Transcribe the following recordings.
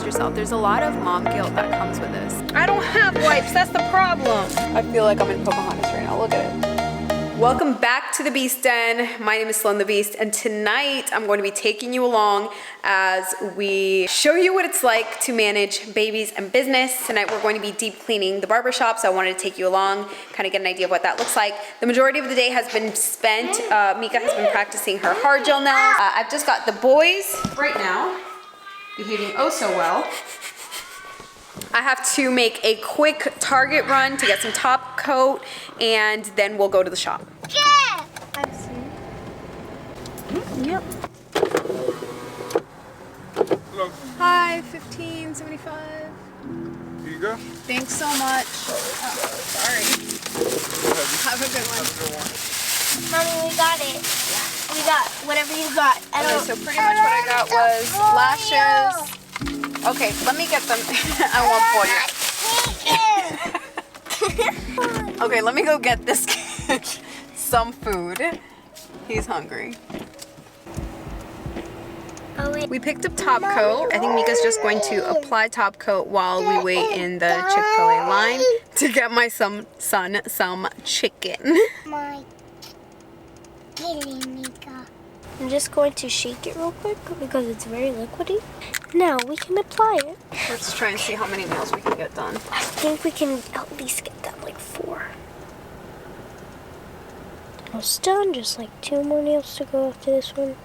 trust yourself. There's a lot of mom guilt that comes with this. I don't have wipes, that's the problem. I feel like I'm in Pocahontas right now, look at it. Welcome back to the Beast Den. My name is Sloan the Beast, and tonight I'm going to be taking you along as we show you what it's like to manage babies and business. Tonight we're going to be deep cleaning the barbershop, so I wanted to take you along, kind of get an idea of what that looks like. The majority of the day has been spent, Mika has been practicing her hard gel nails. I've just got the boys right now, behaving oh so well. I have to make a quick Target run to get some top coat, and then we'll go to the shop. Yeah! I've seen. Yep. Hello. Hi, 1575. Here you go. Thanks so much. Oh, sorry. Have a good one. Have a good one. Mommy, we got it. Yeah. We got whatever you got. Okay, so pretty much what I got was lashes. Okay, let me get them. I won't for you. Okay, let me go get this kid some food. He's hungry. Oh, wait. We picked up top coat. I think Mika's just going to apply top coat while we wait in the Chick-fil-A line to get my son some chicken. My kitty, Mika. I'm just going to shake it real quick because it's very liquidy. Now we can apply it. Let's try and see how many nails we can get done. I think we can at least get done like 4. Almost done, just like 2 more nails to go after this one.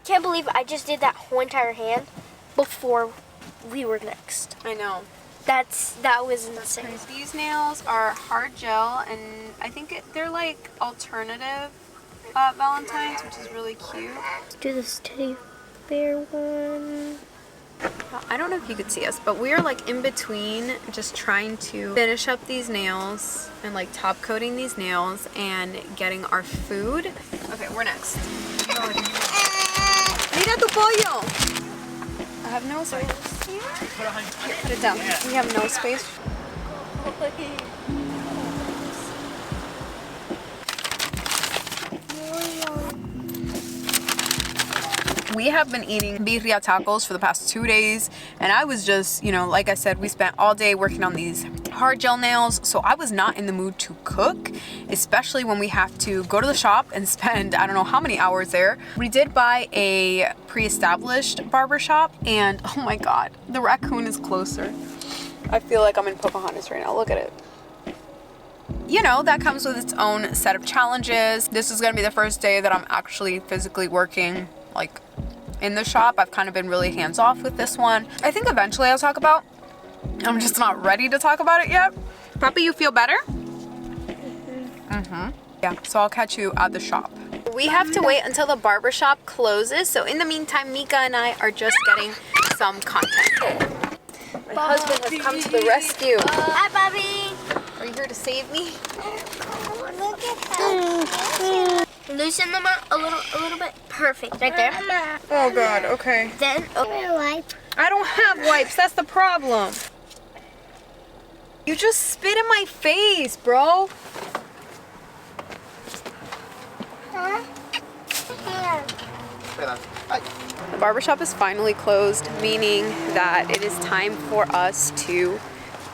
Can't believe I just did that whole entire hand before we were next. I know. That was insane. These nails are hard gel, and I think they're like alternative Valentine's, which is really cute. Let's do this teddy bear one. I don't know if you could see us, but we are like in between just trying to finish up these nails and like top coating these nails and getting our food. Okay, we're next. Mira tu pollo! I have no space. Put it down. We have no space. We have been eating birria tacos for the past 2 days, and I was just, you know, like I said, we spent all day working on these hard gel nails, so I was not in the mood to cook, especially when we have to go to the shop and spend I don't know how many hours there. We did buy a pre-established barbershop, and oh my god, the raccoon is closer. I feel like I'm in Pocahontas right now, look at it. You know, that comes with its own set of challenges. This is gonna be the first day that I'm actually physically working like in the shop. I've kind of been really hands-off with this one. I think eventually I'll talk about. I'm just not ready to talk about it yet. Puppy, you feel better? Mm-hmm. Yeah, so I'll catch you at the shop. We have to wait until the barbershop closes, so in the meantime, Mika and I are just getting some content. My husband has come to the rescue. Hi, Bobby. Are you here to save me? Look at that. Loosen them up a little bit. Perfect, right there. Oh god, okay. Then wipe. I don't have wipes, that's the problem. You just spit in my face, bro. Huh? The barbershop is finally closed, meaning that it is time for us to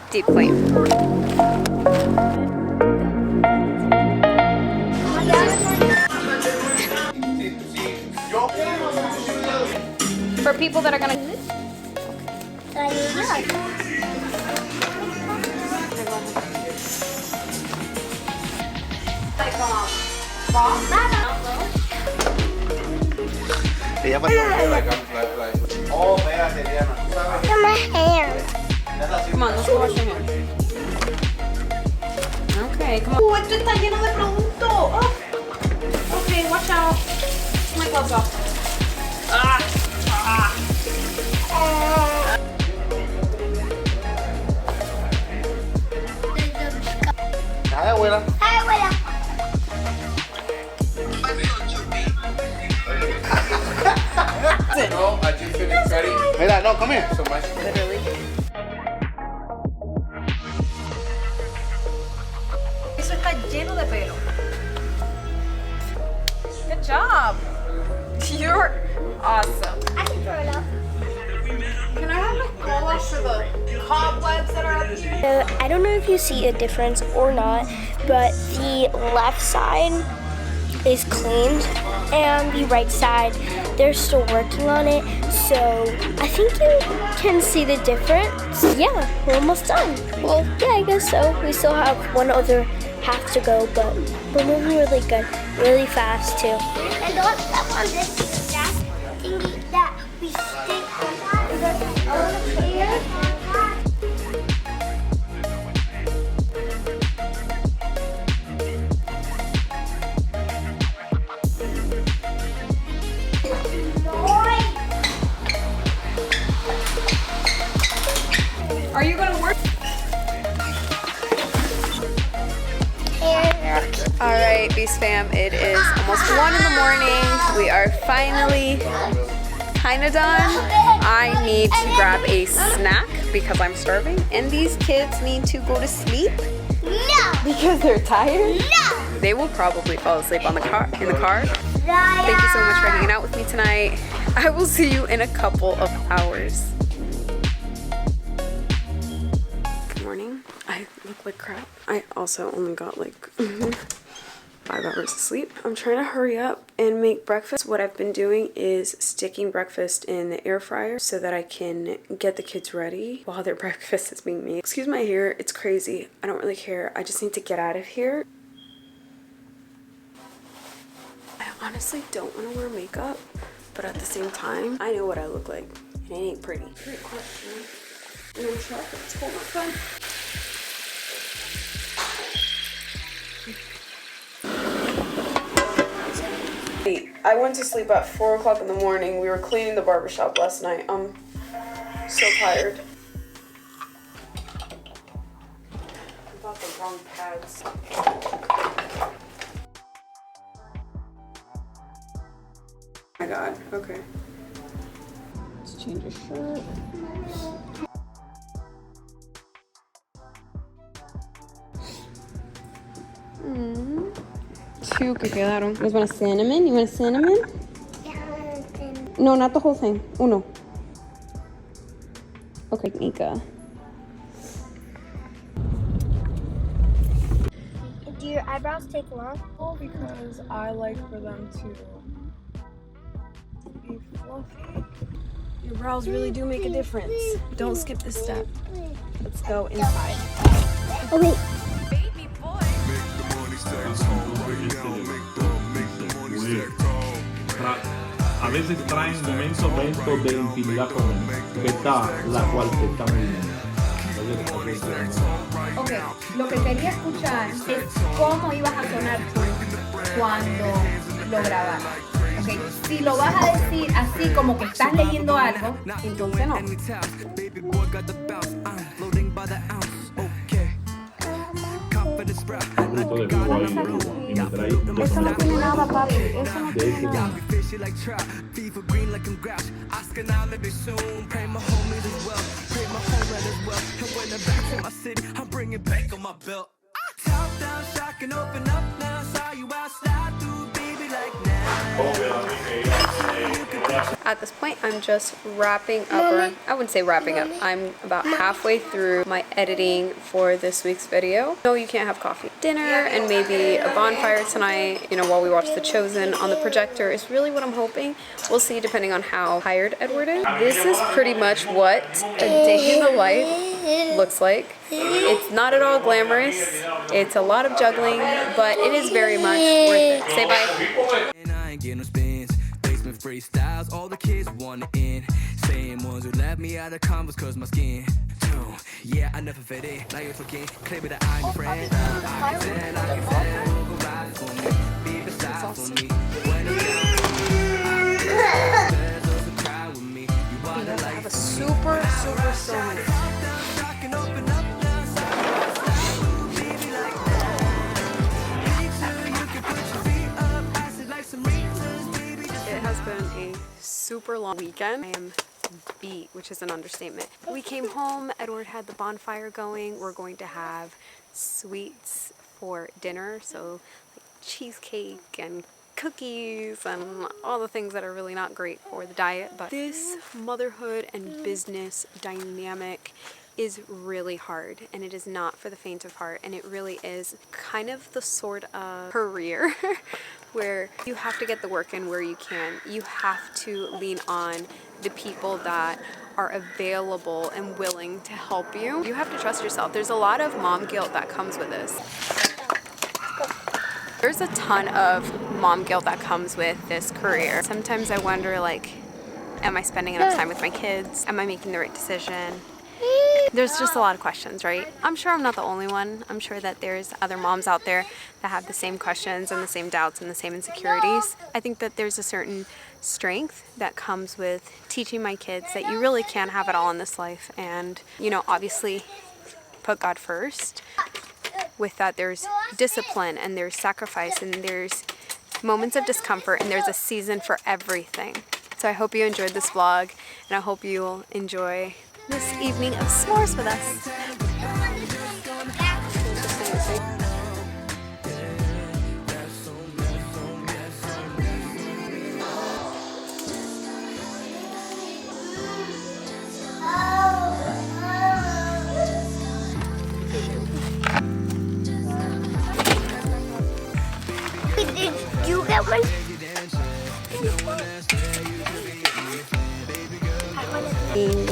deep clean. For people that are gonna... My hair. Come on, let's go wash your hands. Okay, come on. Oh, esto está lleno de producto. Oh. Okay, watch out. My gloves off. Hi, abuela. Hi, abuela. No, I just finished cutting. Mira, no, come here. So much. Literally. Eso está lleno de pelo. Good job. You're awesome. I can throw it up. So I don't know if you see a difference or not, but the left side is cleaned and the right side, they're still working on it. So I think you can see the difference. Yeah, we're almost done. Well, yeah, I guess so. We still have one other half to go, but we're moving really good, really fast too. And don't step on this thingy that we stick on here. Are you gonna work? All right, Beast fam, it is almost 1 in the morning. We are finally kind of done. I need to grab a snack because I'm starving, and these kids need to go to sleep. No! Because they're tired? No! They will probably fall asleep in the car. Thank you so much for hanging out with me tonight. I will see you in a couple of hours. Good morning. I look like crap. I also only got like 5 hours of sleep. I'm trying to hurry up and make breakfast. What I've been doing is sticking breakfast in the air fryer so that I can get the kids ready while their breakfast is being made. Excuse my hair, it's crazy. I don't really care. I just need to get out of here. I honestly don't want to wear makeup, but at the same time, I know what I look like, and it ain't pretty. Great question. I'm gonna try to hold my phone. I went to sleep at 4 o'clock in the morning. We were cleaning the barbershop last night. I'm so tired. I bought the wrong pads. Oh my god, okay. Let's change a shirt. Two que quedaron. You want a cinnamon? You want a cinnamon? No, not the whole thing. Uno. Okay, Mika. Do your eyebrows take long? Oh, because I like for them to be fluffy. Your brows really do make a difference. Don't skip this step. Let's go inside. Oh, wait. A veces traen momentos de intimidad con él, que está la cual te está viviendo. Ok, lo que quería escuchar es cómo ibas a sonar tú cuando lo grabaras. Ok, si lo vas a decir así como que estás leyendo algo, Entonces no. Un grupo de jugo ahí, y me traí Eso no tiene nada, papi. Eso no de tiene ese nada. At this point, I'm just wrapping up, or I wouldn't say wrapping up. I'm about halfway through my editing for this week's video. No, you can't have coffee. Dinner and maybe a bonfire tonight, you know, while we watch The Chosen on the projector is really what I'm hoping. We'll see depending on how tired Edward is. This is pretty much what a day in the life looks like. It's not at all glamorous. It's a lot of juggling, but it is very much worth it. Say bye. Freestyles, all the kids want it in. Same ones who left me out of convos cause my skin. Yeah, I never fit in. Now you're talking, claim that I'm your friend. I can tell, go ride for me. Be beside for me. When it's down, cry with me. You are the light. Have a super stomach. It has been a super long weekend. I am beat, which is an understatement. We came home, Edward had the bonfire going. We're going to have sweets for dinner, so like cheesecake and cookies and all the things that are really not great for the diet. But this motherhood and business dynamic is really hard, and it is not for the faint of heart, and it really is kind of the sort of career where you have to get the work in where you can. You have to lean on the people that are available and willing to help you. You have to trust yourself. There's a lot of mom guilt that comes with this. There's a ton of mom guilt that comes with this career. Sometimes I wonder, like, am I spending enough time with my kids? Am I making the right decision? There's just a lot of questions, right? I'm sure I'm not the only one. I'm sure that there's other moms out there that have the same questions and the same doubts and the same insecurities. I think that there's a certain strength that comes with teaching my kids that you really can have it all in this life, and, you know, obviously put God first. With that, there's discipline and there's sacrifice and there's moments of discomfort, and there's a season for everything. So I hope you enjoyed this vlog, and I hope you'll enjoy this evening of s'mores with us. Did you get one? Being